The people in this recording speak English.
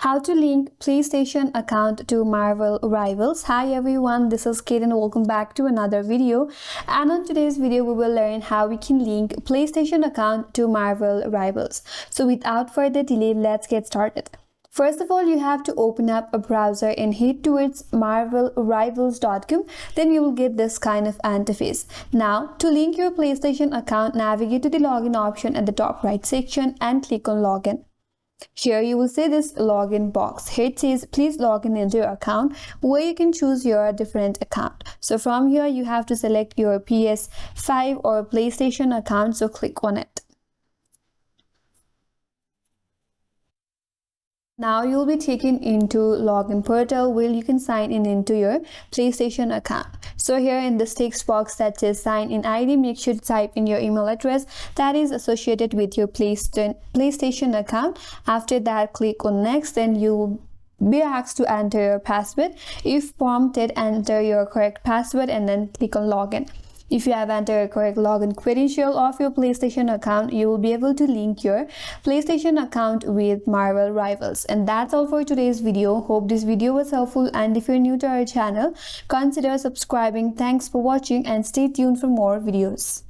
How to link PlayStation account to Marvel Rivals. Hi everyone, this is Kate and welcome back to another video. And on today's video, we will learn how we can link PlayStation account to Marvel Rivals. So without further delay, let's get started. First of all, you have to open up a browser and head towards marvelrivals.com. Then you will get this kind of interface. Now, to link your PlayStation account, navigate to the login option at the top right section and click on login. Here you will see this login box. Here it says please log in into your account, where you can choose your different account. So from here you have to select your PS5 or PlayStation account, so click on it. Now you'll be taken into login portal where you can sign in into your PlayStation account. So here in this text box that says sign in ID, make sure to type in your email address that is associated with your PlayStation account. After that, click on next and you will be asked to enter your password. If prompted, enter your correct password and then click on login. If you have entered a correct login credential of your PlayStation account, you will be able to link your PlayStation account with Marvel Rivals. And that's all for today's video. Hope this video was helpful, and if you're new to our channel, consider subscribing. Thanks for watching and stay tuned for more videos.